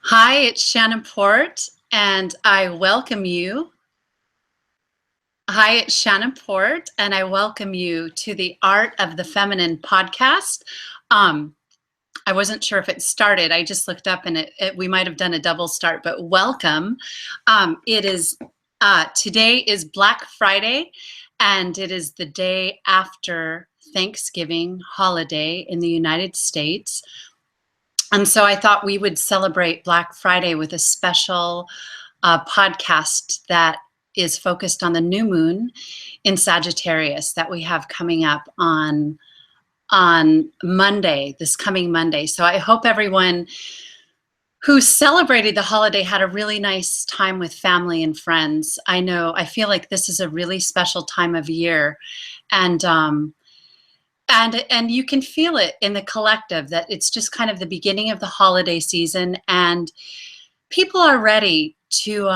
Hi, it's Shannon Port, and I welcome you. Hi, it's Shannon Port, and I welcome you to the Art of the Feminine podcast. Um, I wasn't sure if it started. I just looked up, and we might have done a double start, but welcome. It is today is Black Friday, and it is the day after Thanksgiving holiday in the United States. And so I thought we would celebrate Black Friday with a special podcast that is focused on the new moon in Sagittarius that we have coming up on Monday, this coming Monday. So I hope everyone who celebrated the holiday had a really nice time with family and friends. I feel like this is a really special time of year, and and you can feel it in the collective that it's just kind of the beginning of the holiday season, and people are ready to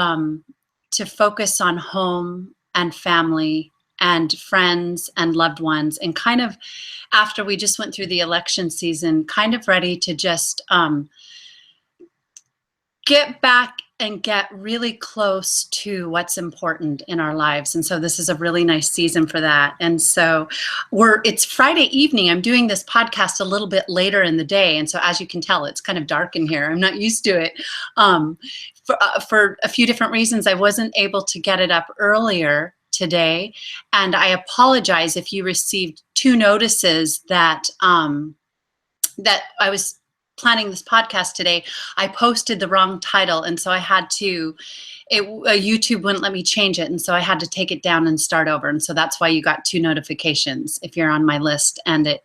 focus on home and family and friends and loved ones, and kind of after we just went through the election season, kind of ready to just get back and get really close to what's important in our lives. And so this is a really nice season for that. And so it's Friday evening. I'm doing this podcast a little bit later in the day. And so as you can tell, it's kind of dark in here. I'm not used to it. For a few different reasons, I wasn't able to get it up earlier today. And I apologize if you received two notices that that I was planning this podcast today. I posted the wrong title, and so I had to, YouTube wouldn't let me change it, and so I had to take it down and start over. And so that's why you got two notifications if you're on my list, and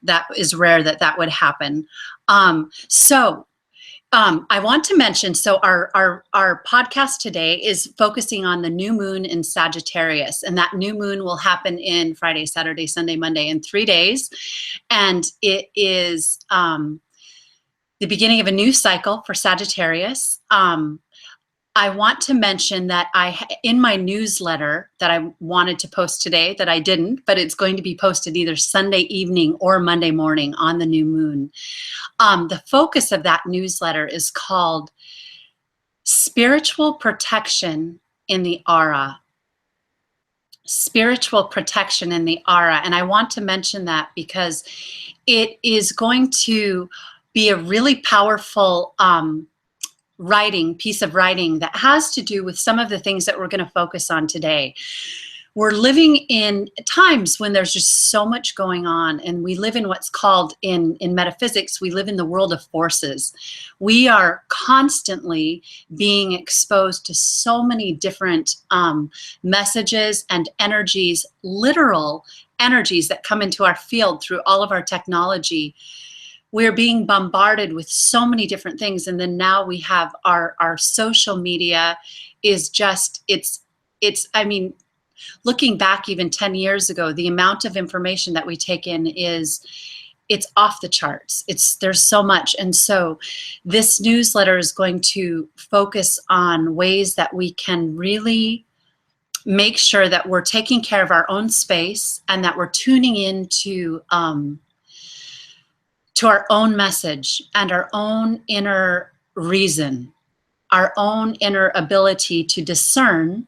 that is rare that would happen. I want to mention, so our podcast today is focusing on the new moon in Sagittarius, and that new moon will happen in Friday, Saturday, Sunday, Monday, in 3 days. And it is the beginning of a new cycle for Sagittarius. I want to mention that in my newsletter that I wanted to post today, that I didn't, but it's going to be posted either Sunday evening or Monday morning on the new moon. The focus of that newsletter is called Spiritual Protection in the Aura. Spiritual protection in the aura. And I want to mention that because it is going to be a really powerful piece of writing that has to do with some of the things that we're going to focus on today. We're living in times when there's just so much going on, and we live in what's called in metaphysics, we live in the world of forces. We are constantly being exposed to so many different messages and energies, literal energies that come into our field through all of our technology. We're being bombarded with so many different things. And then now we have our social media is just, I mean, looking back even 10 years ago, the amount of information that we take in it's off the charts. There's so much. And so this newsletter is going to focus on ways that we can really make sure that we're taking care of our own space, and that we're tuning into to our own message and our own inner reason, our own inner ability to discern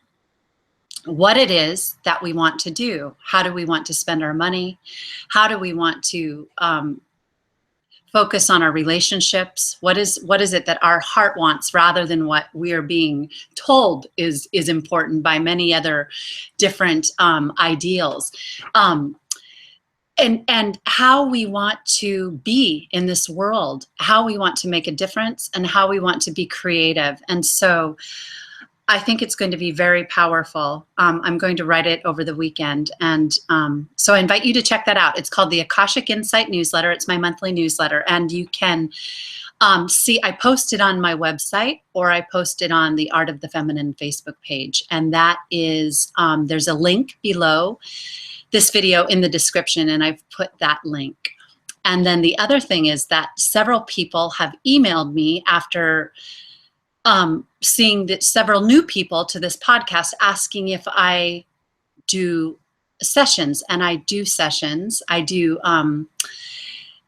what it is that we want to do. How do we want to spend our money? How do we want to focus on our relationships? What is it that our heart wants, rather than what we are being told is important by many other different ideals? And how we want to be in this world, how we want to make a difference, and how we want to be creative. And so I think it's going to be very powerful. I'm going to write it over the weekend. And so I invite you to check that out. It's called the Akashic Insight Newsletter. It's my monthly newsletter. And you can see, I post it on my website, or I post it on the Art of the Feminine Facebook page. And that is, there's a link below this video in the description, and I've put that link. And then the other thing is that several people have emailed me after seeing that several new people to this podcast, asking if I do sessions. And I do sessions. I do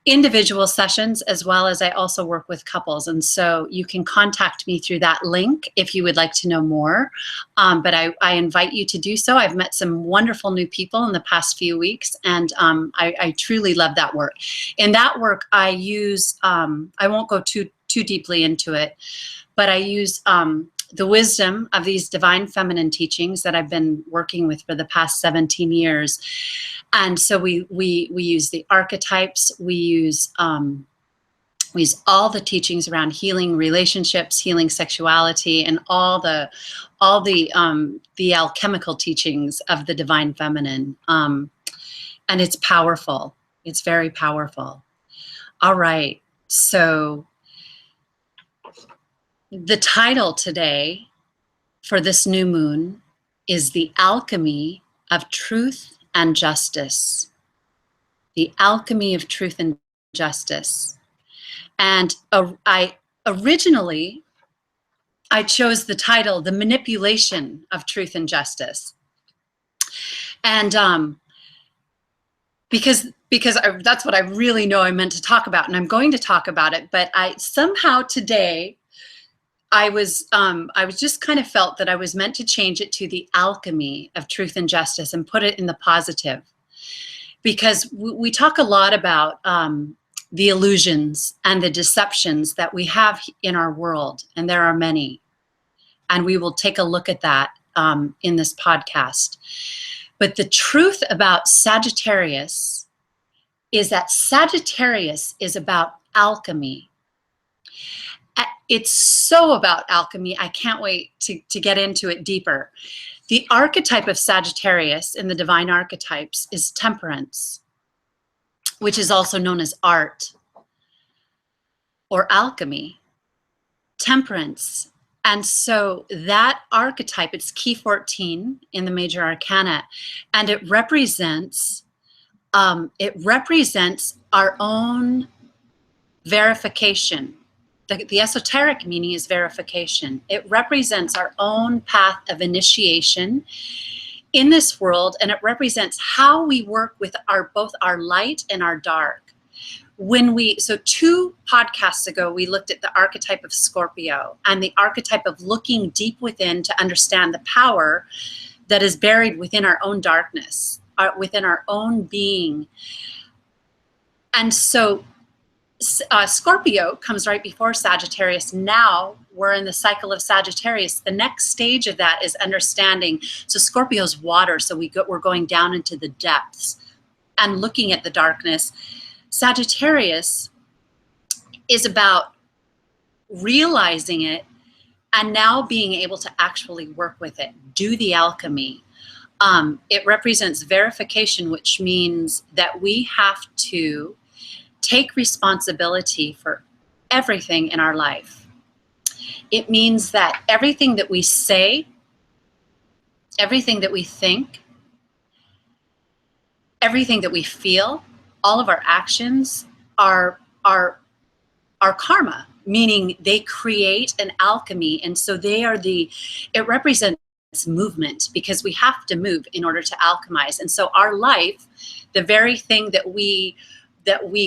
individual sessions, as well as I also work with couples. And so you can contact me through that link if you would like to know more. But I invite you to do so. I've met some wonderful new people in the past few weeks, and I truly love that work. In that work, I use, I won't go too deeply into it, but I use the wisdom of these divine feminine teachings that I've been working with for the past 17 years. And so we use the archetypes, we use all the teachings around healing relationships, healing sexuality, and all the alchemical teachings of the divine feminine. And it's powerful. It's very powerful. All right. So the title today for this new moon is The Alchemy of Truth and Justice. The Alchemy of Truth and Justice. And originally, I chose the title, The Manipulation of Truth and Justice. And because that's what I really know I meant to talk about, and I'm going to talk about it, but I somehow today, I was just kind of felt that I was meant to change it to The Alchemy of Truth and Justice and put it in the positive. Because we talk a lot about the illusions and the deceptions that we have in our world, and there are many. And we will take a look at that in this podcast. But the truth about Sagittarius is that Sagittarius is about alchemy. It's so about alchemy. I can't wait to get into it deeper. The archetype of Sagittarius in the divine archetypes is temperance, which is also known as art or alchemy, temperance. And so that archetype, it's key 14 in the major arcana, and it represents our own verification. The esoteric meaning is verification. It represents our own path of initiation in this world, and it represents how we work with both our light and our dark. So 2 podcasts ago, we looked at the archetype of Scorpio and the archetype of looking deep within to understand the power that is buried within our own darkness, within our own being. And so Scorpio comes right before Sagittarius. Now we're in the cycle of Sagittarius. The next stage of that is understanding. So Scorpio's water, so we're going down into the depths and looking at the darkness. Sagittarius is about realizing it and now being able to actually work with it, do the alchemy. It represents verification, which means that we have to take responsibility for everything in our life. It means that everything that we say, everything that we think, everything that we feel, all of our actions are karma, meaning they create an alchemy. And so it represents movement, because we have to move in order to alchemize. And so our life, the very thing that we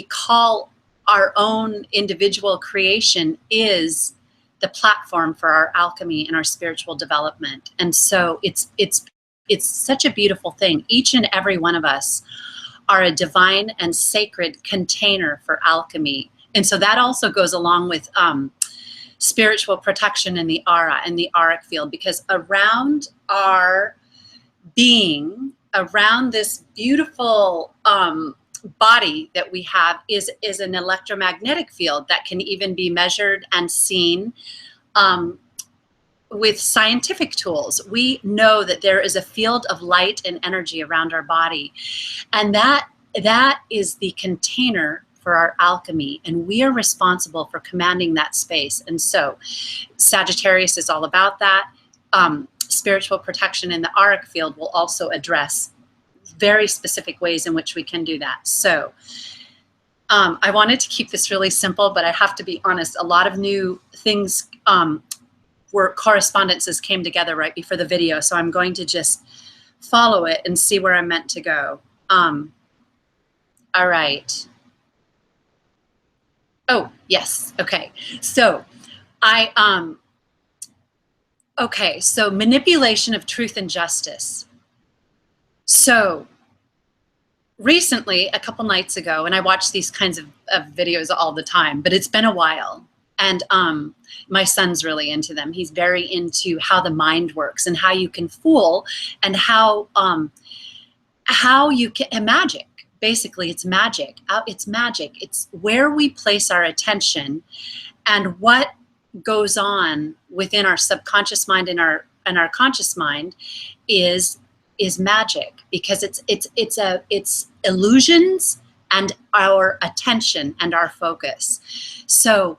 call our own individual creation, is the platform for our alchemy and our spiritual development. And so it's such a beautiful thing. Each and every one of us are a divine and sacred container for alchemy. And so that also goes along with spiritual protection in the aura and the auric field, because around our being, around this beautiful body that we have is an electromagnetic field that can even be measured and seen with scientific tools. We know that there is a field of light and energy around our body, and that is the container for our alchemy, and we are responsible for commanding that space. And so Sagittarius is all about that. Spiritual protection in the auric field will also address very specific ways in which we can do that. So I wanted to keep this really simple, but I have to be honest, a lot of new things were correspondences came together right before the video. So I'm going to just follow it and see where I'm meant to go. All right. Oh, yes. Okay. So I, okay. So manipulation of truth and justice. So recently, a couple nights ago, and I watch these kinds of videos all the time, but it's been a while. And my son's really into them. He's very into how the mind works and how you can fool, and how you can, and magic. Basically, it's magic. It's magic. It's where we place our attention, and what goes on within our subconscious mind and our conscious mind is magic, because it's illusions and our attention and our focus. So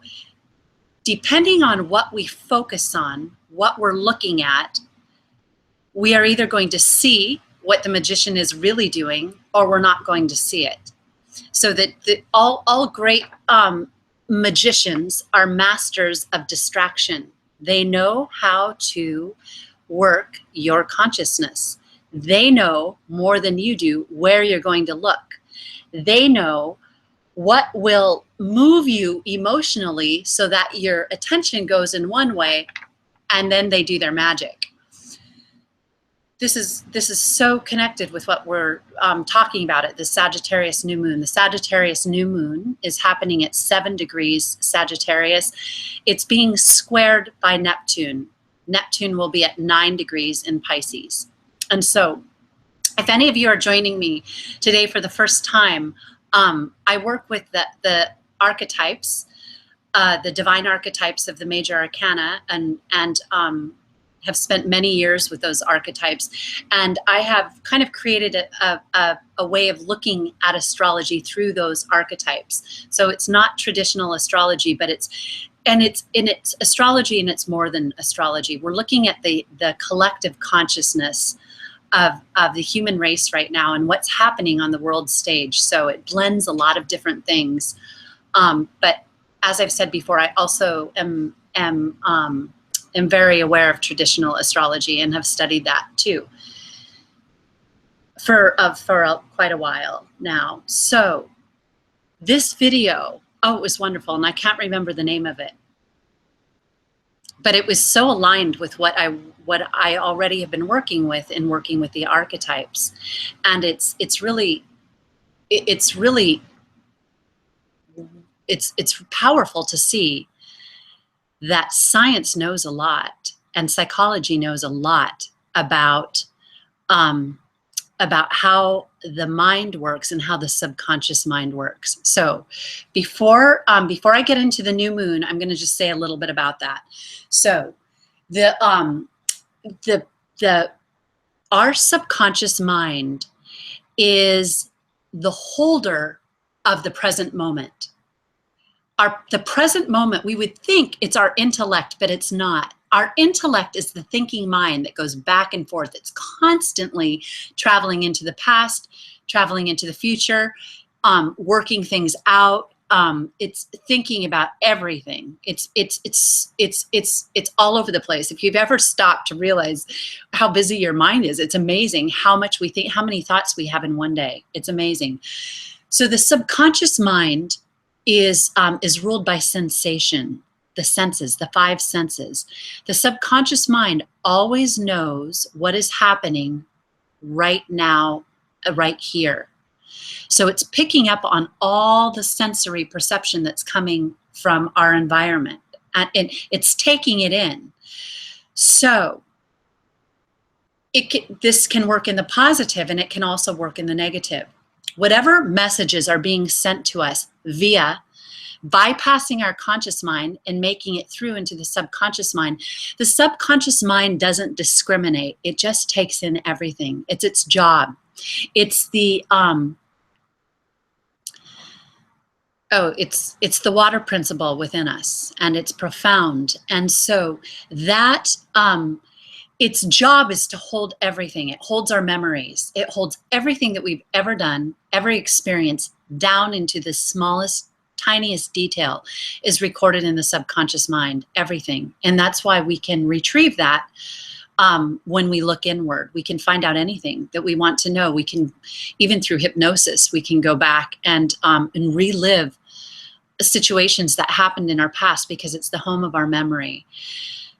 depending on what we focus on, what we're looking at, we are either going to see what the magician is really doing, or we're not going to see it. So that all great magicians are masters of distraction. They know how to work your consciousness. They know more than you do where you're going to look. They know what will move you emotionally so that your attention goes in one way, and then they do their magic. This is so connected with what we're talking about at the Sagittarius new moon. The Sagittarius new moon is happening at 7 degrees Sagittarius. It's being squared by Neptune. Neptune will be at 9 degrees in Pisces. And so if any of you are joining me today for the first time, I work with the archetypes, the divine archetypes of the major arcana, and have spent many years with those archetypes. And I have kind of created a way of looking at astrology through those archetypes. So it's not traditional astrology, but it's astrology, and it's more than astrology. We're looking at the collective consciousness of the human race right now and what's happening on the world stage. So it blends a lot of different things. But as I've said before, I also am very aware of traditional astrology and have studied that too for quite a while now. So this video, it was wonderful, and I can't remember the name of it, but it was so aligned with what I already have been working with in working with the archetypes. And it's really powerful to see that science knows a lot and psychology knows a lot about how the mind works and how the subconscious mind works. So before I get into the new moon, I'm going to just say a little bit about that. So our subconscious mind is the holder of the present moment. The present moment, we would think it's our intellect, but it's not. Our intellect is the thinking mind that goes back and forth. It's constantly traveling into the past, traveling into the future, working things out. It's thinking about everything. It's all over the place. If you've ever stopped to realize how busy your mind is, it's amazing how much we think, how many thoughts we have in one day. It's amazing. So the subconscious mind is ruled by sensation, the senses, the 5 senses. The subconscious mind always knows what is happening right now, right here. So it's picking up on all the sensory perception that's coming from our environment, and it's taking it in. So this can work in the positive, and it can also work in the negative. Whatever messages are being sent to us via bypassing our conscious mind and making it through into the subconscious mind doesn't discriminate. It just takes in everything. It's its job. It's the it's the water principle within us, and it's profound. And so that its job is to hold everything. It holds our memories. It holds everything that we've ever done, every experience, down into the smallest, tiniest detail is recorded in the subconscious mind, everything. And that's why we can retrieve that when we look inward. We can find out anything that we want to know. We can, even through hypnosis, we can go back and relive situations that happened in our past because it's the home of our memory.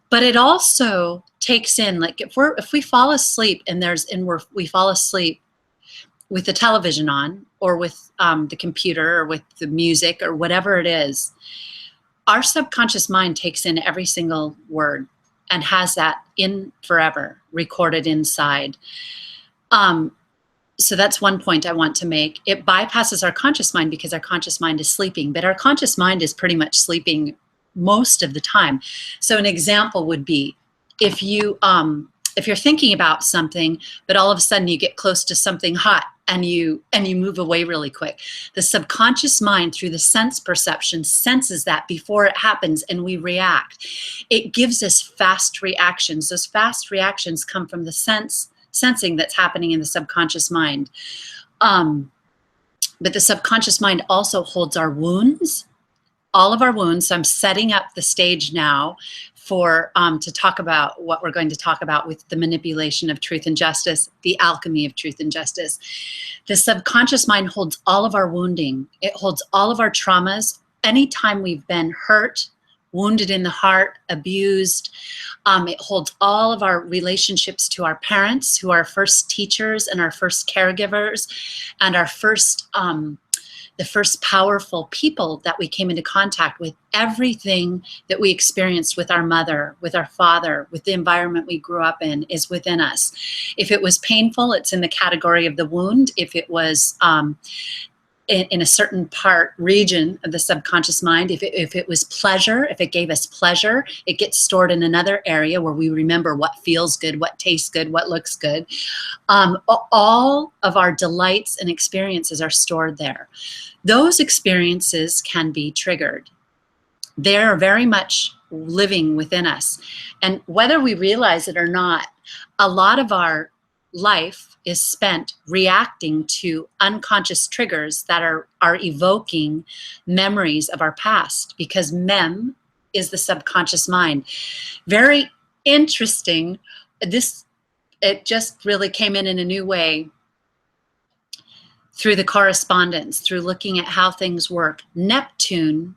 But it also takes in, like, if we fall asleep and we fall asleep with the television on, or with the computer, or with the music, or whatever it is, our subconscious mind takes in every single word and has that in forever, recorded inside. So that's one point I want to make. It bypasses our conscious mind because our conscious mind is sleeping, but our conscious mind is pretty much sleeping most of the time. So an example would be if you're thinking about something, but all of a sudden you get close to something hot and you move away really quick. The subconscious mind, through the sense perception, senses that before it happens, and we react. It gives us fast reactions. Those fast reactions come from the sensing that's happening in the subconscious mind. But the subconscious mind also holds our wounds, all of our wounds. So I'm setting up the stage now for to talk about what we're going to talk about with the manipulation of truth and justice, the alchemy of truth and justice. The subconscious mind holds all of our wounding. It holds all of our traumas. Anytime we've been hurt, wounded in the heart, abused, it holds all of our relationships to our parents, who are our first teachers and our first caregivers, and our first the first powerful people that we came into contact with. Everything that we experienced with our mother, with our father, with the environment we grew up in, is within us. If it was painful, it's in the category of the wound. If it was in a certain region of the subconscious mind, if it was pleasure, if it gave us pleasure, it gets stored in another area where we remember what feels good, what tastes good, what looks good. All of our delights and experiences are stored there. Those experiences can be triggered. They're very much living within us. And whether we realize it or not, a lot of our life is spent reacting to unconscious triggers that are evoking memories of our past, because mem is the subconscious mind. Very interesting. It just really came in a new way through the correspondence, through looking at how things work. Neptune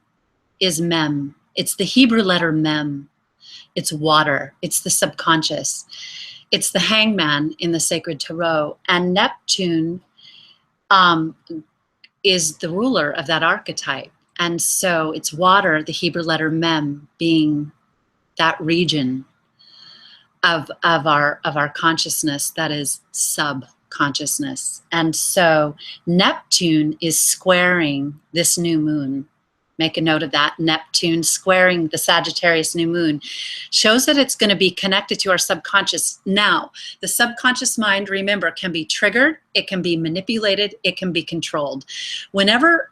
is mem. It's the Hebrew letter mem. It's water. It's the subconscious. It's the hangman in the sacred tarot. And Neptune is the ruler of that archetype. And so it's water, the Hebrew letter mem, being that region of our consciousness that is subconsciousness. And so Neptune is squaring this new moon. Make a note of that. Neptune squaring the Sagittarius new moon shows that it's going to be connected to our subconscious. Now, the subconscious mind, remember, can be triggered, it can be manipulated, it can be controlled. Whenever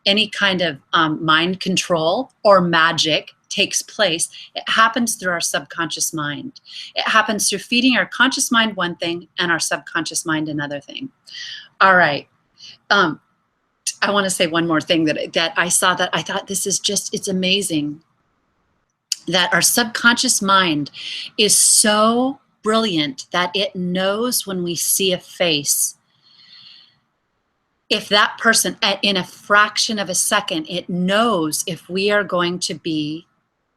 any kind of mind control or magic takes place, it happens through our subconscious mind. It happens through feeding our conscious mind one thing and our subconscious mind another thing. All right. I want to say one more thing that I saw, that I thought, this is just, it's amazing that our subconscious mind is so brilliant that it knows when we see a face. If that person, in a fraction of a second, it knows if we are going to be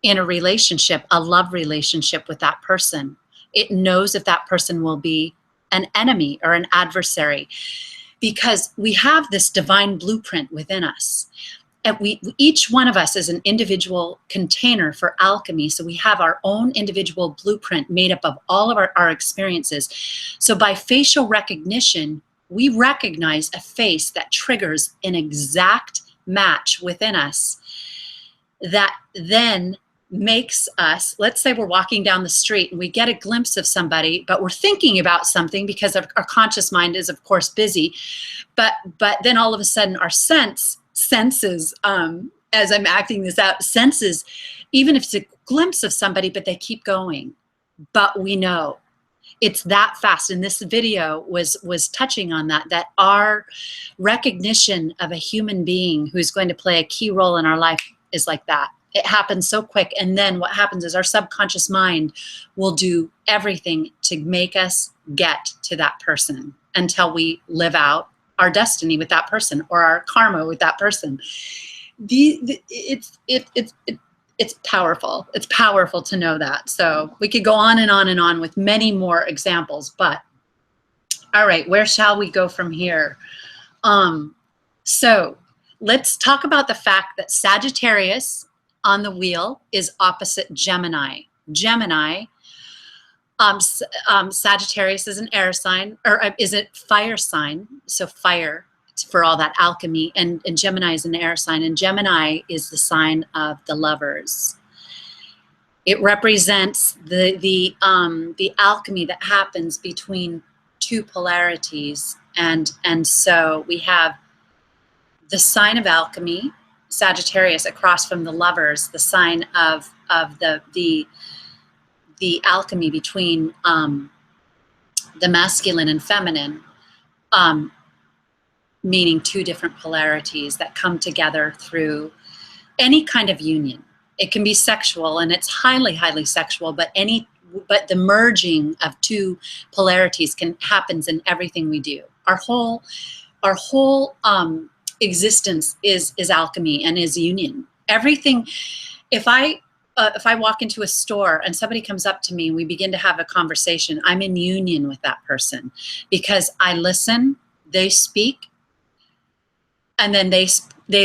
in a relationship, a love relationship with that person. It knows if that person will be an enemy or an adversary, because we have this divine blueprint within us. And each one of us is an individual container for alchemy. So we have our own individual blueprint made up of all of our experiences. So by facial recognition, we recognize a face that triggers an exact match within us that then makes us, let's say we're walking down the street and we get a glimpse of somebody, but we're thinking about something because our conscious mind is, of course, busy. But then all of a sudden our senses, as I'm acting this out, senses, even if it's a glimpse of somebody, but they keep going. But we know it's that fast. And this video was touching on that our recognition of a human being who's going to play a key role in our life is like that. It happens so quick. And then what happens is our subconscious mind will do everything to make us get to that person until we live out our destiny with that person or our karma with that person. It's powerful. It's powerful to know that. So we could go on and on and on with many more examples, but all right, where shall we go from here? So let's talk about the fact that Sagittarius on the wheel is opposite Gemini. Gemini, Sagittarius is an air sign, or is it fire sign? So fire, for all that alchemy, and Gemini is an air sign, and Gemini is the sign of the lovers. It represents the alchemy that happens between two polarities, and so we have the sign of alchemy, Sagittarius, across from the lovers, the sign of the alchemy between the masculine and feminine, meaning two different polarities that come together through any kind of union. It can be sexual, and it's highly, highly sexual, but the merging of two polarities happens in everything we do. Our whole existence is alchemy and is union. Everything. If I walk into a store and somebody comes up to me and we begin to have a conversation, I'm in union with that person because I listen, they speak, and then they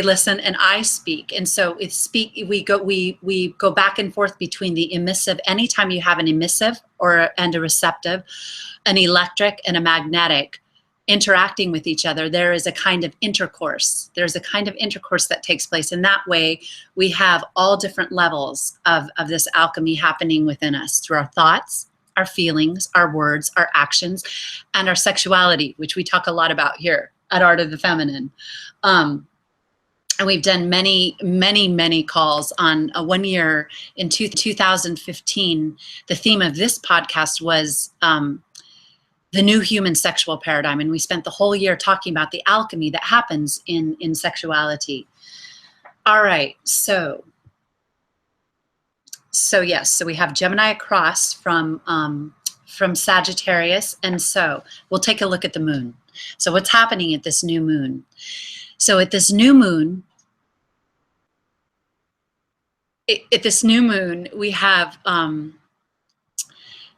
listen and I speak. And so we go back and forth between the emissive. Anytime you have an emissive and a receptive, an electric and a magnetic interacting with each other, there is a kind of intercourse. There's a kind of intercourse that takes place. And that way we have all different levels of this alchemy happening within us through our thoughts, our feelings, our words, our actions, and our sexuality, which we talk a lot about here at Art of the Feminine. And we've done many, many, many calls on 1 year in 2015. The theme of this podcast was the new human sexual paradigm. And we spent the whole year talking about the alchemy that happens in sexuality. All right, so yes, so we have Gemini across from Sagittarius. And so we'll take a look at the moon. So what's happening at this new moon? So at this new moon, we have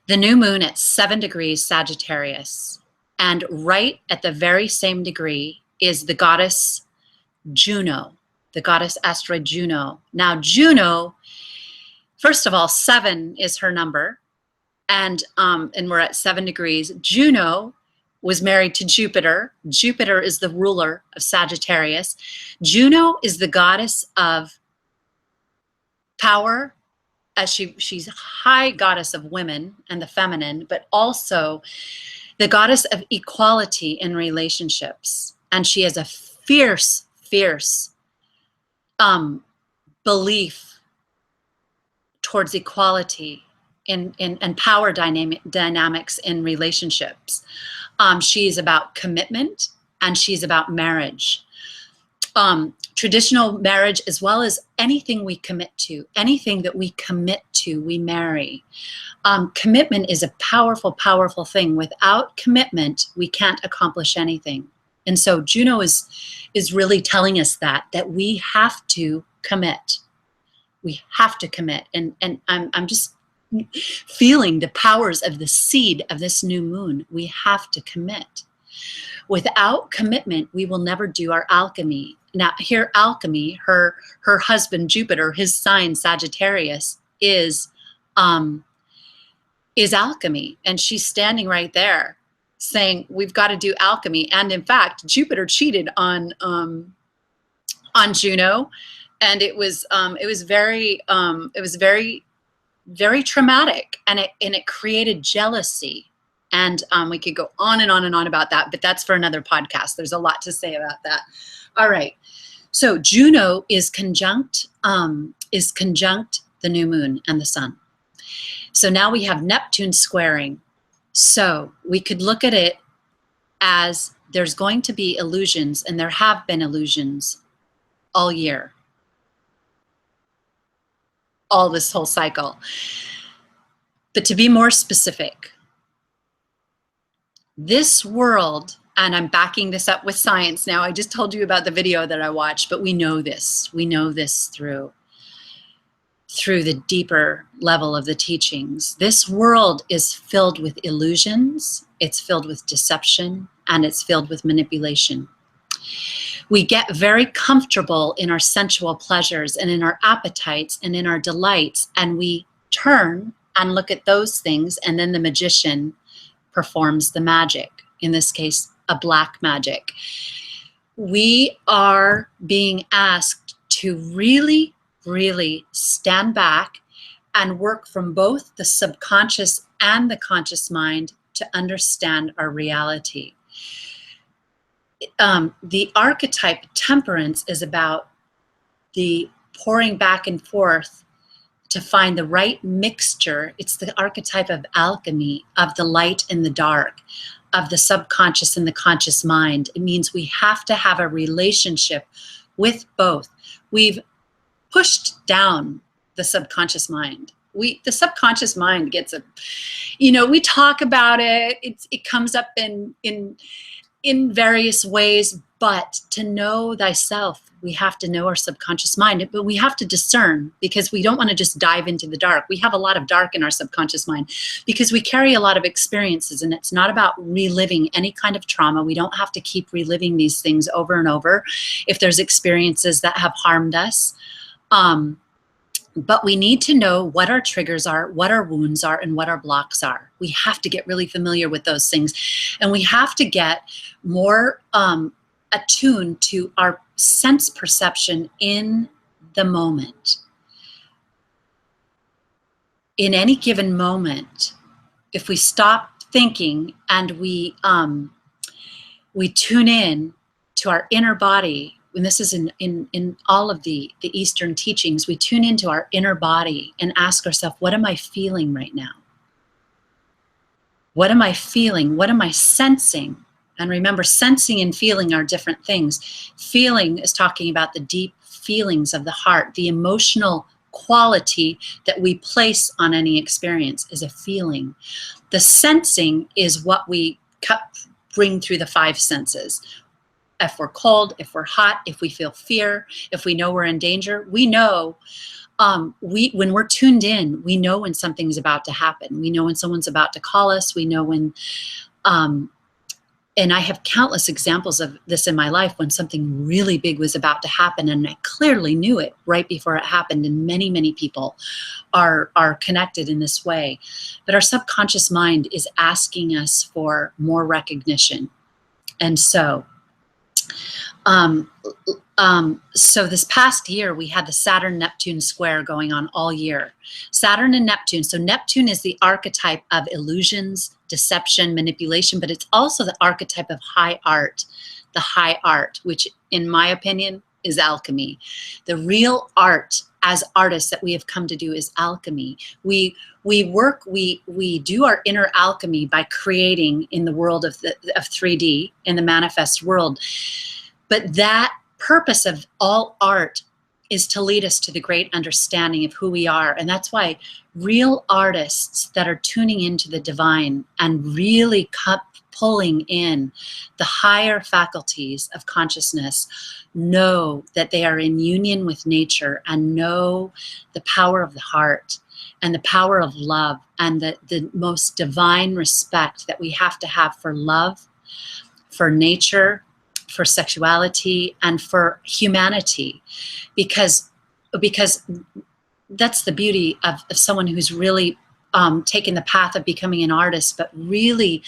the new moon at 7 degrees Sagittarius. And right at the very same degree is the goddess Juno, the goddess asteroid Juno. Now Juno, first of all, 7 is her number. And we're at 7 degrees. Juno was married to Jupiter. Jupiter is the ruler of Sagittarius. Juno is the goddess of power, as she's high goddess of women and the feminine, but also the goddess of equality in relationships. And she has a fierce, fierce belief towards equality and power dynamics in relationships. She's about commitment, and she's about marriage. Traditional marriage, as well as anything we commit to, anything that we commit to, we marry. Commitment is a powerful, powerful thing. Without commitment, we can't accomplish anything. And so Juno is really telling us that we have to commit. We have to commit. And I'm just feeling the powers of the seed of this new moon. We have to commit. Without commitment, we will never do our alchemy. Now, here, alchemy, her husband Jupiter, his sign Sagittarius, is alchemy, and she's standing right there, saying we've got to do alchemy. And in fact, Jupiter cheated on Juno, and it was very very traumatic, and it created jealousy. And we could go on and on and on about that, but that's for another podcast. There's a lot to say about that. All right. So Juno is conjunct the new moon and the sun. So now we have Neptune squaring. So we could look at it as there's going to be illusions, and there have been illusions all year, all this whole cycle. But to be more specific, this world and I'm backing this up with science now. I just told you about the video that I watched, but we know this. We know this through the deeper level of the teachings. This world is filled with illusions, it's filled with deception, and it's filled with manipulation. We get very comfortable in our sensual pleasures and in our appetites and in our delights, and we turn and look at those things, and then the magician performs the magic, in this case, a black magic. We are being asked to really, really stand back and work from both the subconscious and the conscious mind to understand our reality. The archetype temperance is about the pouring back and forth to find the right mixture. It's the archetype of alchemy, of the light and the dark, of the subconscious and the conscious mind. It means we have to have a relationship with both. We've pushed down the subconscious mind. The subconscious mind gets we talk about it. It comes up in various ways, but to know thyself, we have to know our subconscious mind, but we have to discern, because we don't want to just dive into the dark. We have a lot of dark in our subconscious mind because we carry a lot of experiences, and it's not about reliving any kind of trauma. We don't have to keep reliving these things over and over if there's experiences that have harmed us. But we need to know what our triggers are, what our wounds are, and what our blocks are. We have to get really familiar with those things. And we have to get more attuned to our sense perception in the moment. In any given moment, if we stop thinking and we tune in to our inner body, and this is in all of the Eastern teachings, we tune into our inner body and ask ourselves, what am I feeling right now? What am I feeling? What am I sensing? And remember, sensing and feeling are different things. Feeling is talking about the deep feelings of the heart. The emotional quality that we place on any experience is a feeling. The sensing is what we bring through the five senses. If we're cold, if we're hot, if we feel fear, if we know we're in danger, we know. When we're tuned in, we know when something's about to happen. We know when someone's about to call us. We know when, and I have countless examples of this in my life when something really big was about to happen, and I clearly knew it right before it happened. And many, many people are connected in this way. But our subconscious mind is asking us for more recognition. And so this past year, we had the Saturn-Neptune square going on all year. Saturn and Neptune. So Neptune is the archetype of illusions, deception, manipulation, but it's also the archetype of high art, the high art, which in my opinion is alchemy. The real art as artists that we have come to do is alchemy. We do our inner alchemy by creating in the world of 3D, in the manifest world. But that purpose of all art is to lead us to the great understanding of who we are. And that's why real artists that are tuning into the divine and really pulling in the higher faculties of consciousness know that they are in union with nature and know the power of the heart and the power of love and the most divine respect that we have to have for love, for nature, for sexuality, and for humanity, because that's the beauty of someone who's really taken the path of becoming an artist, but really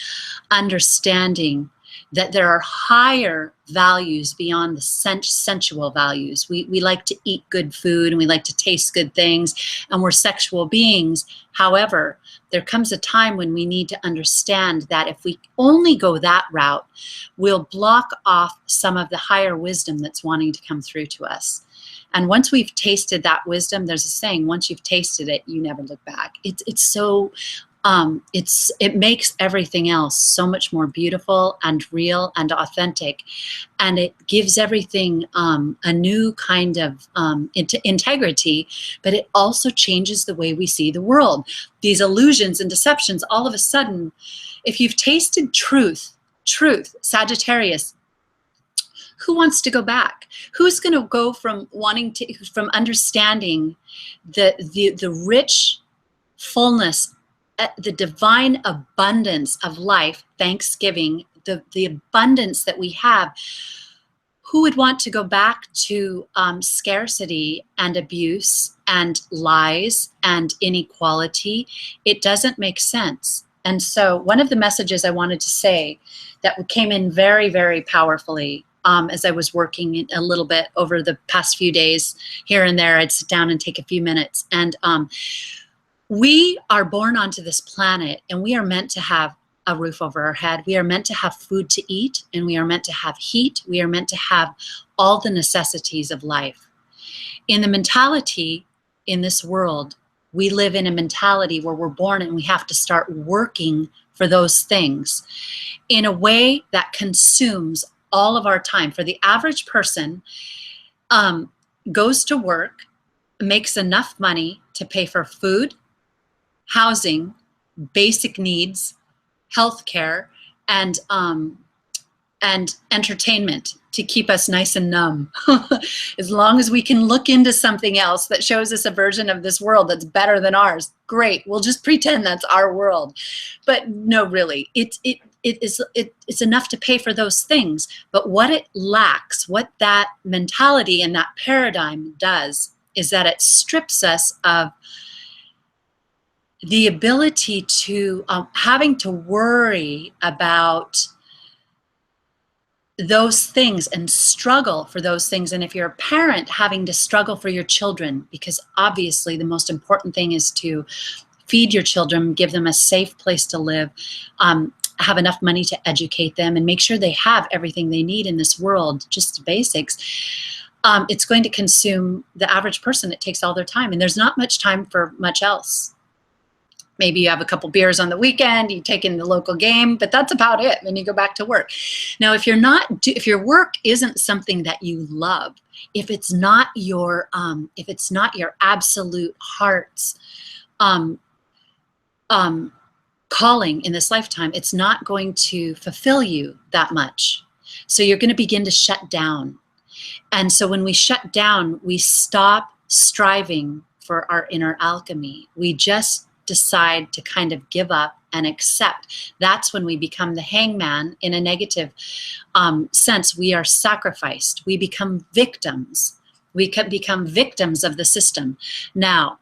understanding that there are higher values beyond the sensual values. We like to eat good food and we like to taste good things, and we're sexual beings. However, there comes a time when we need to understand that if we only go that route, we'll block off some of the higher wisdom that's wanting to come through to us. And once we've tasted that wisdom, there's a saying, once you've tasted it, you never look back. It's so it makes everything else so much more beautiful and real and authentic, and it gives everything a new kind of integrity, but it also changes the way we see the world. These illusions and deceptions, all of a sudden, if you've tasted truth truth, Sagittarius. Who wants to go back? Who's going to go from from understanding the rich fullness, the divine abundance of life, Thanksgiving, the abundance that we have? Who would want to go back to scarcity and abuse and lies and inequality? It doesn't make sense. And so one of the messages I wanted to say that came in very, very powerfully as I was working a little bit over the past few days, here and there, I'd sit down and take a few minutes. And we are born onto this planet, and we are meant to have a roof over our head. We are meant to have food to eat, and we are meant to have heat. We are meant to have all the necessities of life. In the mentality in this world, we live in a mentality where we're born and we have to start working for those things in a way that consumes all of our time. For the average person, goes to work, makes enough money to pay for food, housing, basic needs, healthcare, and entertainment to keep us nice and numb. As long as we can look into something else that shows us a version of this world that's better than ours, great. We'll just pretend that's our world. But no, really, it's enough to pay for those things. But what it lacks, what that mentality and that paradigm does, is that it strips us of the ability to having to worry about those things and struggle for those things. And if you're a parent, having to struggle for your children, because obviously the most important thing is to feed your children, give them a safe place to live, have enough money to educate them, and make sure they have everything they need in this world, just the basics. It's going to consume the average person. It takes all their time, and there's not much time for much else. Maybe you have a couple beers on the weekend, you take in the local game, but that's about it. Then you go back to work. Now, if your work isn't something that you love, if it's not your absolute heart's calling in this lifetime, it's not going to fulfill you that much. So you're going to begin to shut down. And so when we shut down, we stop striving for our inner alchemy. We just decide to kind of give up and accept. That's when we become the hangman in a negative sense. We are sacrificed. We become victims. We can become victims of the system. Now,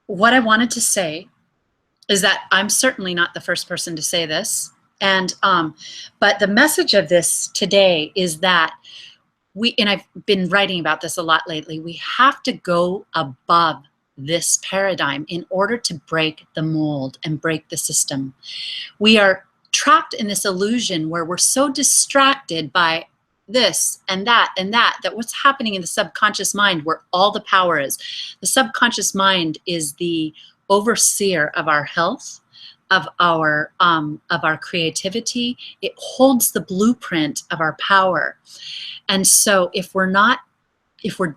what I wanted to say is that I'm certainly not the first person to say this. And but the message of this today is that and I've been writing about this a lot lately, we have to go above this paradigm in order to break the mold and break the system. We are trapped in this illusion where we're so distracted by this and that and that, that what's happening in the subconscious mind, where all the power is. The subconscious mind is the overseer of our health, of our creativity. It holds the blueprint of our power. And so if we're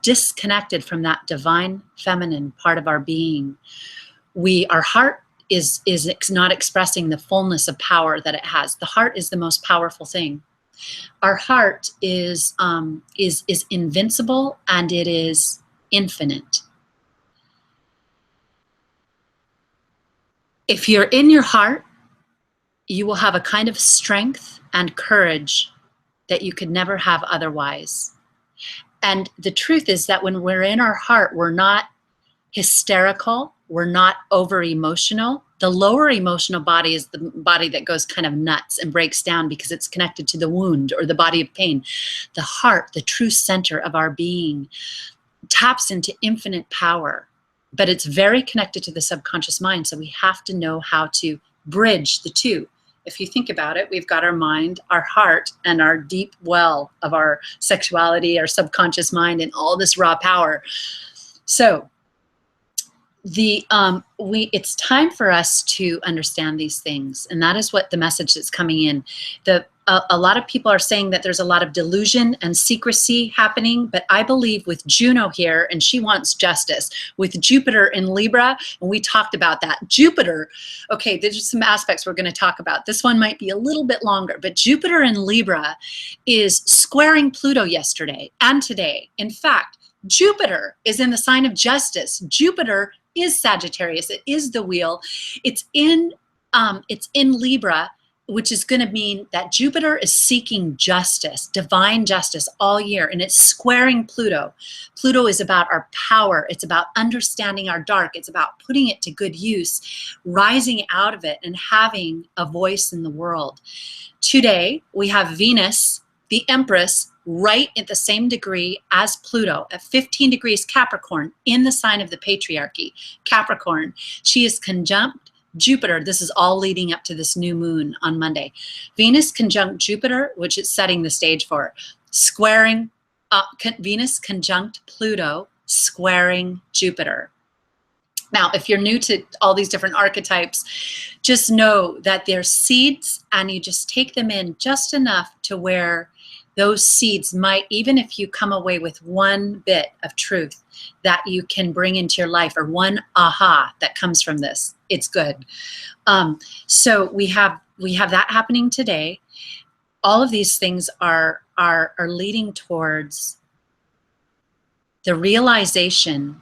disconnected from that divine feminine part of our being, our heart is not expressing the fullness of power that it has. The heart is the most powerful thing. Our heart is invincible, and it is infinite. If you're in your heart, you will have a kind of strength and courage that you could never have otherwise. And the truth is that when we're in our heart, we're not hysterical, we're not over emotional. The lower emotional body is the body that goes kind of nuts and breaks down because it's connected to the wound or the body of pain. The heart, the true center of our being, taps into infinite power, but it's very connected to the subconscious mind. So we have to know how to bridge the two. If you think about it, we've got our mind, our heart, and our deep well of our sexuality, our subconscious mind, and all this raw power. So it's time for us to understand these things, and that is what the message that's coming in. a lot of people are saying that there's a lot of delusion and secrecy happening, but I believe with Juno here, and she wants justice, with Jupiter in Libra, and we talked about that. Jupiter, okay, there's some aspects we're going to talk about. This one might be a little bit longer, but Jupiter in Libra is squaring Pluto yesterday and today. In fact, Jupiter is in the sign of justice. Jupiter is Sagittarius. It is the wheel. It's in Libra, which is going to mean that Jupiter is seeking justice, divine justice all year, and it's squaring Pluto. Pluto is about our power. It's about understanding our dark. It's about putting it to good use, rising out of it, and having a voice in the world. Today, we have Venus, the Empress, right at the same degree as Pluto, at 15 degrees Capricorn, in the sign of the patriarchy, Capricorn. She is conjunct Jupiter. This is all leading up to this new moon on Monday. Venus conjunct Jupiter, which is setting the stage for squaring Venus conjunct Pluto, squaring Jupiter. Now, if you're new to all these different archetypes, just know that they're seeds, and you just take them in just enough to where those seeds might, even if you come away with one bit of truth that you can bring into your life, or one aha that comes from this, it's good. So we have that happening today. All of these things are leading towards the realization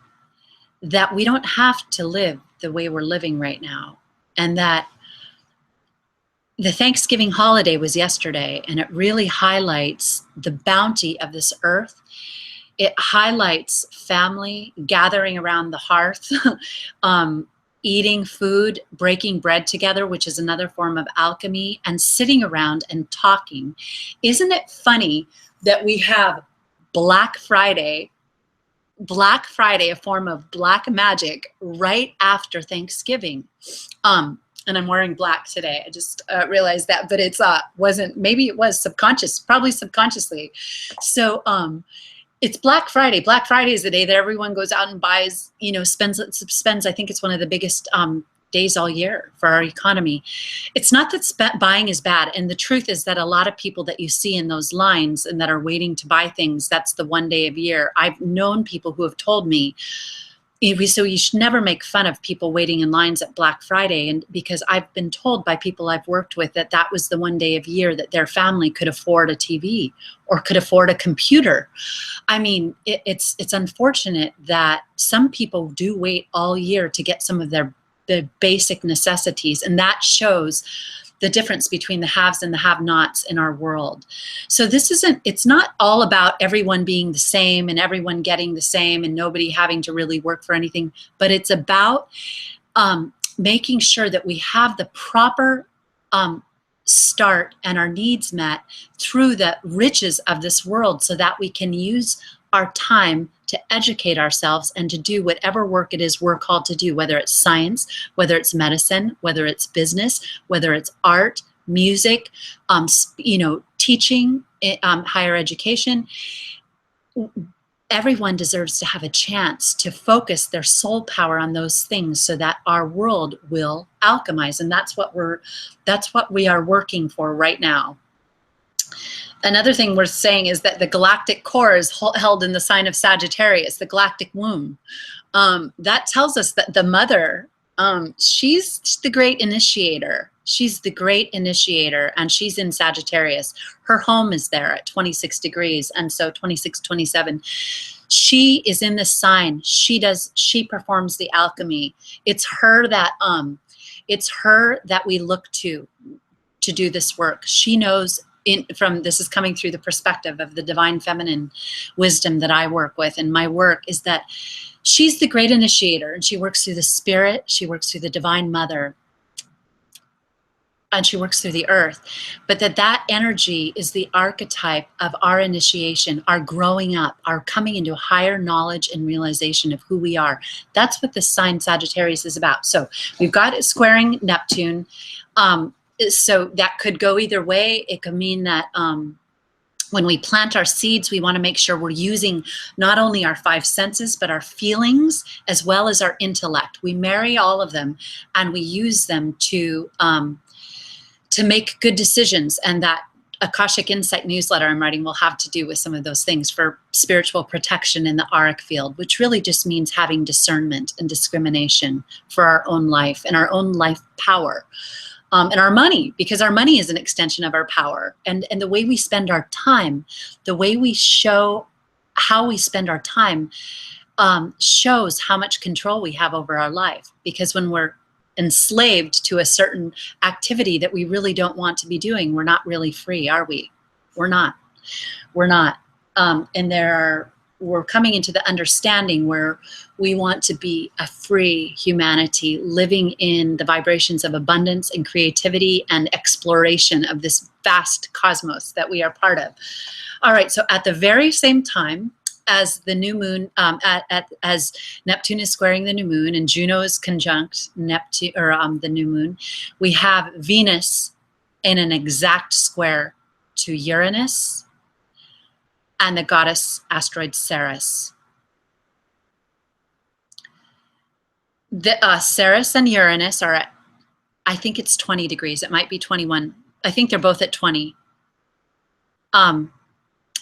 that we don't have to live the way we're living right now, and that the Thanksgiving holiday was yesterday, and it really highlights the bounty of this earth. It highlights family gathering around the hearth, eating food, breaking bread together, which is another form of alchemy, and sitting around and talking. Isn't it funny that we have Black Friday, a form of black magic, right after Thanksgiving? And I'm wearing black today. I just realized that, but it's maybe it was subconscious, probably subconsciously. So it's Black Friday. Black Friday is the day that everyone goes out and buys, spends. I think it's one of the biggest days all year for our economy. It's not that buying is bad. And the truth is that a lot of people that you see in those lines and that are waiting to buy things, that's the one day of year. I've known people who have told me, so you should never make fun of people waiting in lines at Black Friday. And because I've been told by people I've worked with that was the one day of year that their family could afford a TV or could afford a computer. I mean, it's unfortunate that some people do wait all year to get some of the basic necessities. And that shows the difference between the haves and the have-nots in our world. So it's not all about everyone being the same and everyone getting the same and nobody having to really work for anything, but it's about making sure that we have the proper start and our needs met through the riches of this world, so that we can use our time to educate ourselves and to do whatever work it is we're called to do, whether it's science, whether it's medicine, whether it's business, whether it's art, music, teaching, higher education. Everyone deserves to have a chance to focus their soul power on those things, so that our world will alchemize. And that's what we are working for right now. Another thing we're saying is that the galactic core is held in the sign of Sagittarius, the galactic womb. That tells us that the mother, she's the great initiator. She's the great initiator, and she's in Sagittarius. Her home is there at 26 degrees, and so 26, 27. She is in this sign. She performs the alchemy. It's her that we look to do this work. She knows. This is coming through the perspective of the divine feminine wisdom that I work with. And my work is that she's the great initiator, and she works through the spirit, she works through the divine mother, and she works through the earth. But that energy is the archetype of our initiation, our growing up, our coming into higher knowledge and realization of who we are. That's what the sign Sagittarius is about. So we've got it squaring Neptune. So that could go either way. It could mean that when we plant our seeds, we want to make sure we're using not only our five senses, but our feelings as well as our intellect. We marry all of them, and we use them to make good decisions, and that Akashic Insight newsletter I'm writing will have to do with some of those things for spiritual protection in the auric field, which really just means having discernment and discrimination for our own life and our own life power. And our money, because our money is an extension of our power. And the way we spend our time, the way we show how we spend our time shows how much control we have over our life. Because when we're enslaved to a certain activity that we really don't want to be doing, we're not really free, are we? We're not. We're not. And we're coming into the understanding where we want to be a free humanity living in the vibrations of abundance and creativity and exploration of this vast cosmos that we are part of. All right, so at the very same time as the new moon, as Neptune is squaring the new moon and Juno is conjunct Neptune, or the new moon, we have Venus in an exact square to Uranus and the goddess asteroid Ceres. The Ceres and Uranus are at, I think it's 20 degrees. It might be 21. I think they're both at 20. I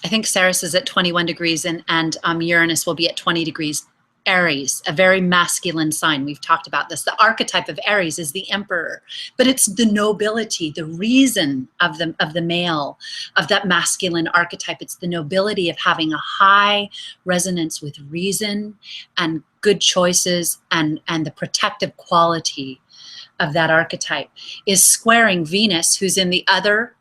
think Ceres is at 21 degrees and Uranus will be at 20 degrees. Aries, a very masculine sign. We've talked about this. The archetype of Aries is the emperor, but it's the nobility, the reason of the male, of that masculine archetype. It's the nobility of having a high resonance with reason and good choices and the protective quality of that archetype is squaring Venus, who's in the other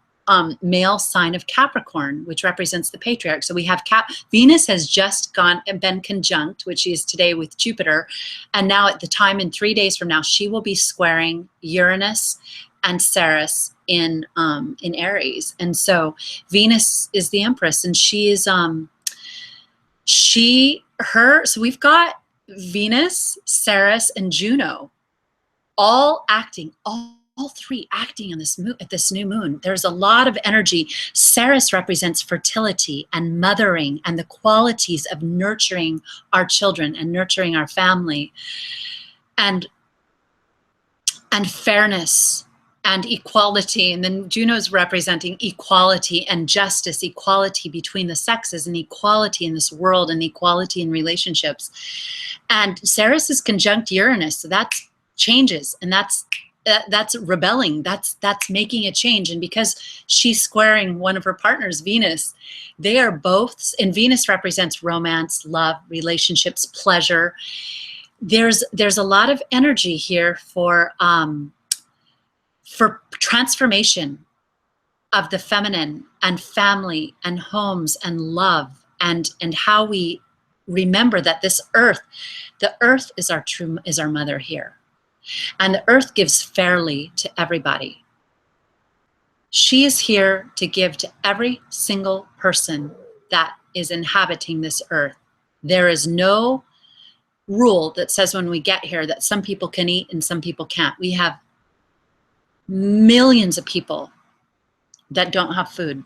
male sign of Capricorn, which represents the patriarch. So we have Venus has just been conjunct, which she is today with Jupiter, and now at the time in 3 days from now, she will be squaring Uranus and Ceres in Aries. And so Venus is the Empress, and she is so we've got Venus, Ceres, and Juno all acting, all three acting on this at this new moon. There's a lot of energy. Ceres represents fertility and mothering and the qualities of nurturing our children and nurturing our family, and fairness and equality. And then Juno's representing equality and justice, equality between the sexes and equality in this world and equality in relationships. And Ceres is conjunct Uranus, so that's changes, and that's rebelling, that's making a change. And because she's squaring one of her partners, Venus, they are both, and Venus represents romance, love, relationships, pleasure. There's a lot of energy here for transformation of the feminine and family and homes and love, and how we remember that this earth, the earth is our mother here. And the earth gives fairly to everybody. She is here to give to every single person that is inhabiting this earth. There is no rule that says when we get here that some people can eat and some people can't. We have millions of people that don't have food,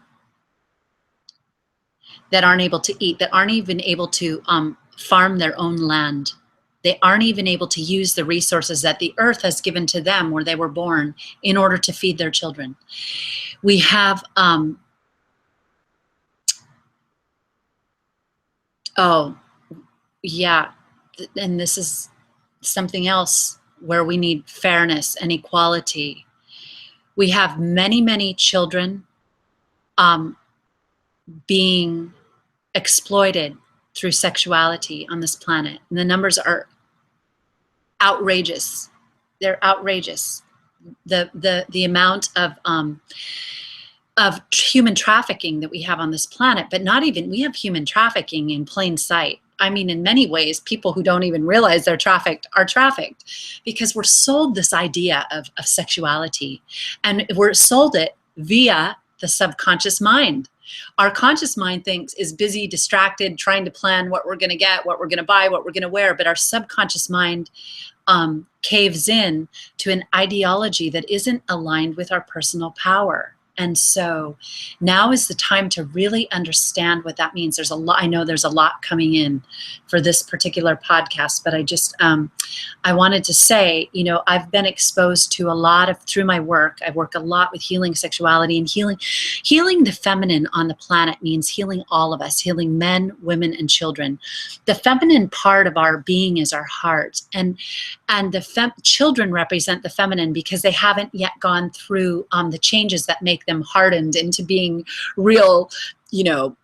that aren't able to eat, that aren't even able to farm their own land. They aren't even able to use the resources that the earth has given to them where they were born in order to feed their children. We have, oh, yeah, and this is something else where we need fairness and equality. We have many, many children being exploited through sexuality on this planet. And the numbers are outrageous. They're outrageous. The amount of human trafficking that we have on this planet, but not even, we have human trafficking in plain sight. I mean, in many ways, people who don't even realize they're trafficked are trafficked because we're sold this idea of sexuality, and we're sold it via the subconscious mind. Our conscious mind is busy, distracted, trying to plan what we're going to get, what we're going to buy, what we're going to wear. But our subconscious mind caves in to an ideology that isn't aligned with our personal power. And so now is the time to really understand what that means. There's a lot, I know there's a lot coming in for this particular podcast, but I just, I wanted to say, you know, I've been exposed to a lot of, through my work, I work a lot with healing sexuality, and healing the feminine on the planet means healing all of us, healing men, women, and children. The feminine part of our being is our heart, and the children represent the feminine because they haven't yet gone through the changes that make them hardened into being real, you know,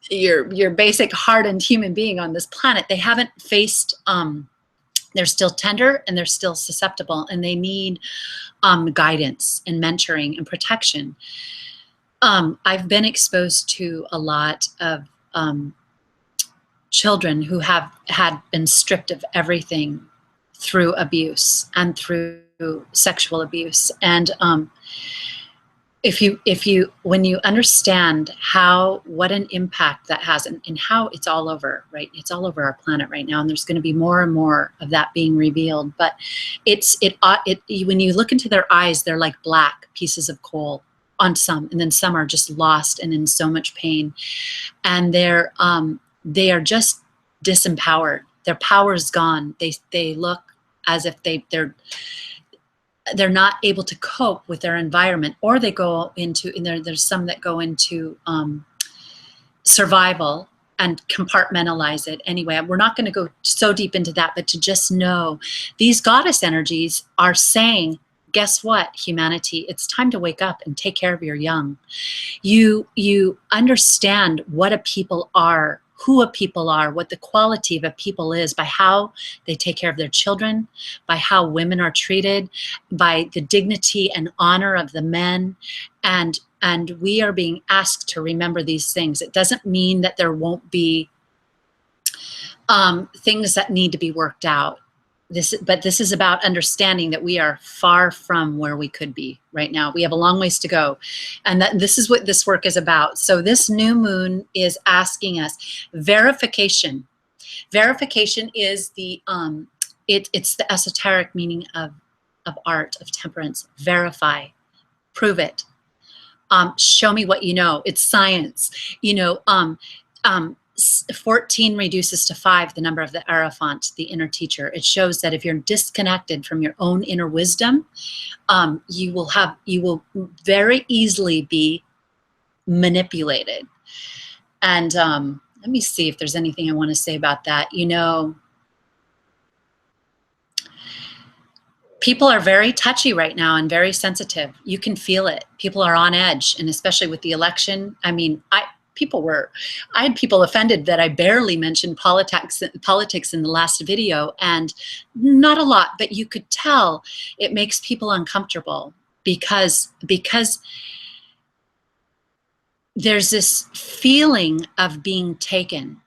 your basic hardened human being on this planet. They haven't faced, they're still tender and they're still susceptible, and they need guidance and mentoring and protection. I've been exposed to a lot of children who have been stripped of everything through abuse and through sexual abuse. And when you understand what an impact that has, and how it's all over, right? It's all over our planet right now, and there's going to be more and more of that being revealed. But when you look into their eyes, they're like black pieces of coal on some, and then some are just lost and in so much pain, and they are just disempowered. Their power is gone. They look as if they're not able to cope with their environment, or they go into, and there's some that go into survival and compartmentalize it. Anyway, we're not going to go so deep into that, but to just know these goddess energies are saying, guess what, humanity, it's time to wake up and take care of your young. You understand what a people are, who a people are, what the quality of a people is by how they take care of their children, by how women are treated, by the dignity and honor of the men. And we are being asked to remember these things. It doesn't mean that there won't be things that need to be worked out. But this is about understanding that we are far from where we could be right now. We have a long ways to go. And that this is what this work is about. So this new moon is asking us verification. Verification is the, it's the esoteric meaning of art, of temperance. Verify, prove it. Show me what you know. It's science. You know, 14 reduces to 5, the number of the Hierophant, the inner teacher. It shows that if you're disconnected from your own inner wisdom, you will very easily be manipulated. And let me see if there's anything I want to say about that. You know, people are very touchy right now and very sensitive. You can feel it. People are on edge, and especially with the election. I mean, I had people offended that I barely mentioned politics in the last video, and not a lot, but you could tell it makes people uncomfortable because there's this feeling of being taken.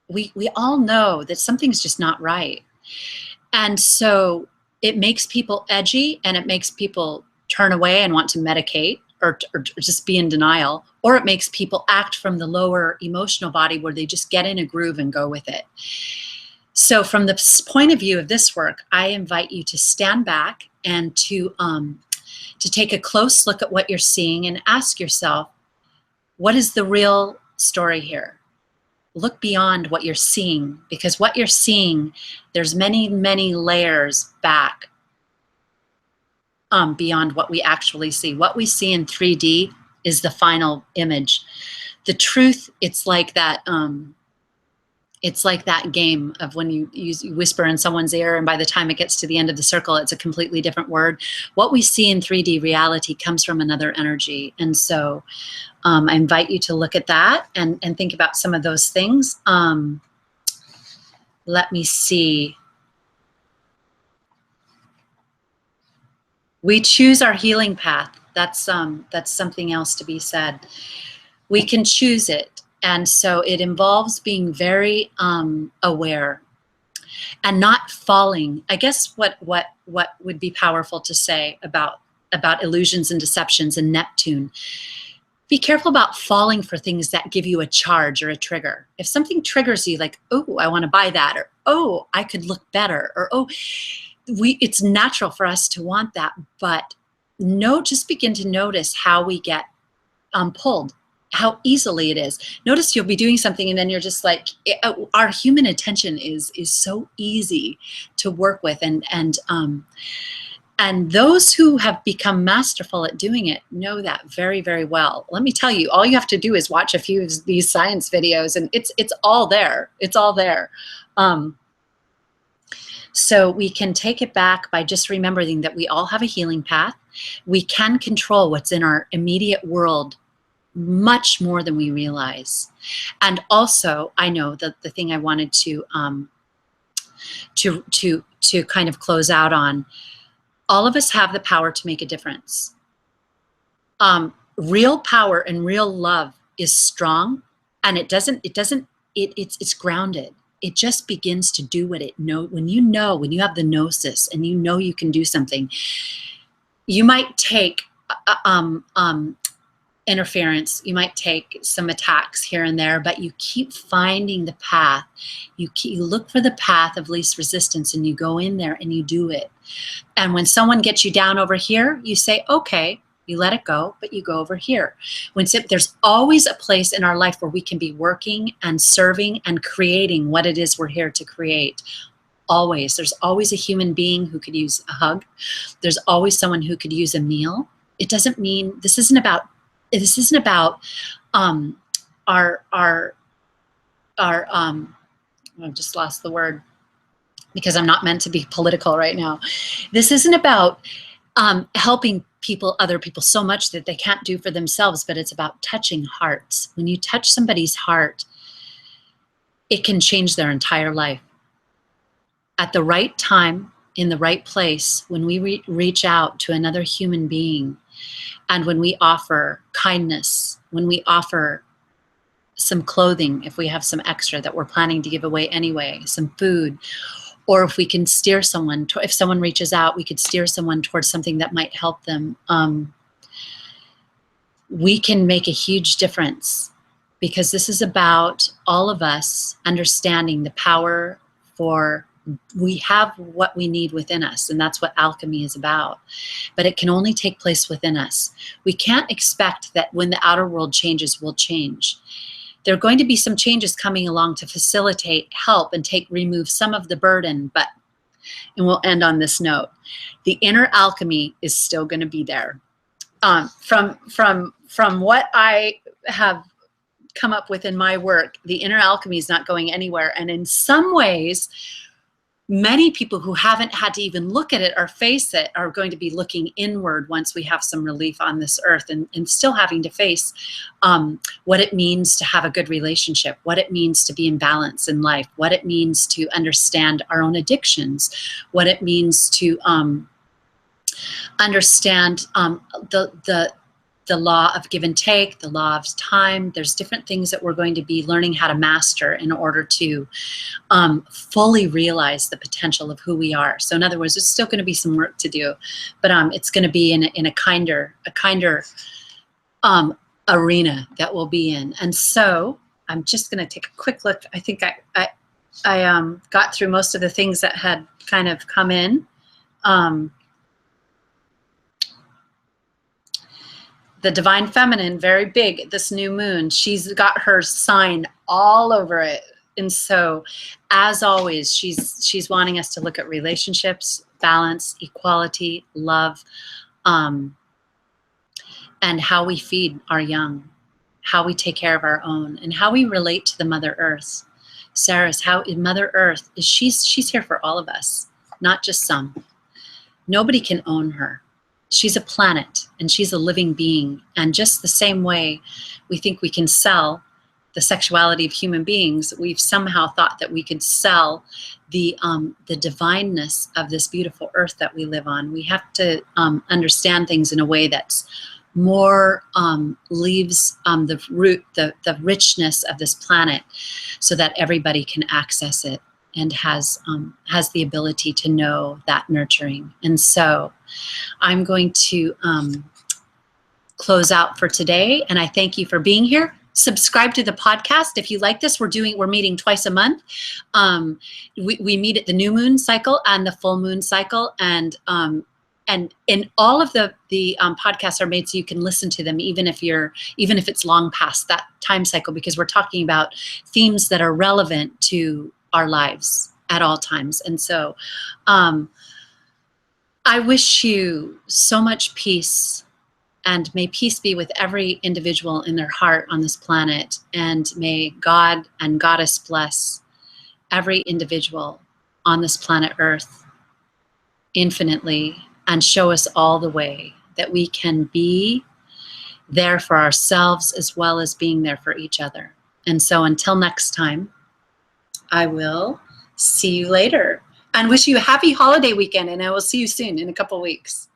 We all know that something's just not right. And so it makes people edgy, and it makes people turn away and want to medicate or just be in denial, or it makes people act from the lower emotional body where they just get in a groove and go with it. So from the point of view of this work, I invite you to stand back and to take a close look at what you're seeing and ask yourself, what is the real story here? Look beyond what you're seeing, because what you're seeing, there's many, many layers back beyond what we actually see. What we see in 3D is the final image. The truth, it's like that game of when you whisper in someone's ear, and by the time it gets to the end of the circle, it's a completely different word. What we see in 3D reality comes from another energy. And so I invite you to look at that and think about some of those things. Let me see. We choose our healing path. That's something else to be said. We can choose it. And so it involves being very aware and not falling. I guess what would be powerful to say about illusions and deceptions and Neptune. Be careful about falling for things that give you a charge or a trigger. If something triggers you, like, oh, I want to buy that, or oh, I could look better, or oh, it's natural for us to want that, but just begin to notice how we get pulled, how easily it is. Notice you'll be doing something and then you're just like, our human attention is so easy to work with, and those who have become masterful at doing it know that very, very well. Let me tell you, all you have to do is watch a few of these science videos, and it's all there. It's all there. So we can take it back by just remembering that we all have a healing path. We can control what's in our immediate world much more than we realize. And also, I know that the thing I wanted to kind of close out on, all of us have the power to make a difference. Real power and real love is strong, and it's grounded. It just begins to do what it knows. When you have the gnosis and you know you can do something, you might take interference, you might take some attacks here and there, but you keep finding the path. You look for the path of least resistance, and you go in there and you do it. And when someone gets you down over here, you say, okay, you let it go, but you go over here. There's always a place in our life where we can be working and serving and creating what it is we're here to create. Always. There's always a human being who could use a hug. There's always someone who could use a meal. It doesn't mean, this isn't about our I've just lost the word because I'm not meant to be political right now. This isn't about helping other people so much that they can't do for themselves, but it's about touching hearts. When you touch somebody's heart, it can change their entire life. At the right time, in the right place, when we reach out to another human being, and when we offer kindness, when we offer some clothing, if we have some extra that we're planning to give away anyway, some food, or if we can steer someone, if someone reaches out, we could steer someone towards something that might help them. We can make a huge difference, because this is about all of us understanding the power we have what we need within us, and that's what alchemy is about. But it can only take place within us. We can't expect that when the outer world changes, we'll change. There are going to be some changes coming along to facilitate, help, and remove some of the burden, and we'll end on this note. The inner alchemy is still going to be there. From what I have come up with in my work, the inner alchemy is not going anywhere. And in some ways, many people who haven't had to even look at it or face it are going to be looking inward once we have some relief on this earth, and still having to face what it means to have a good relationship, what it means to be in balance in life, what it means to understand our own addictions, what it means to understand the law of give and take, the law of time. There's different things that we're going to be learning how to master in order to fully realize the potential of who we are. So in other words, there's still going to be some work to do, but it's going to be in a kinder arena that we'll be in. And so I'm just going to take a quick look. I think I got through most of the things that had kind of come in. The divine feminine, very big, this new moon, she's got her sign all over it. And so, as always, she's wanting us to look at relationships, balance, equality, love, and how we feed our young, how we take care of our own, and how we relate to the Mother Earth. Sarah's, how Mother Earth is, she's here for all of us, not just some. Nobody can own her. She's a planet, and she's a living being. And just the same way we think we can sell the sexuality of human beings, we've somehow thought that we could sell the divineness of this beautiful earth that we live on. We have to understand things in a way that's more leaves the richness of this planet, so that everybody can access it and has the ability to know that nurturing. And so I'm going to close out for today, and I thank you for being here. Subscribe to the podcast if you like this. We're meeting twice a month. We meet at the new moon cycle and the full moon cycle, and and all of the podcasts are made so you can listen to them even if it's long past that time cycle, because we're talking about themes that are relevant to our lives at all times. And so I wish you so much peace, and may peace be with every individual in their heart on this planet, and may God and Goddess bless every individual on this planet Earth infinitely, and show us all the way that we can be there for ourselves as well as being there for each other. And so until next time, I will see you later and wish you a happy holiday weekend, and I will see you soon in a couple weeks.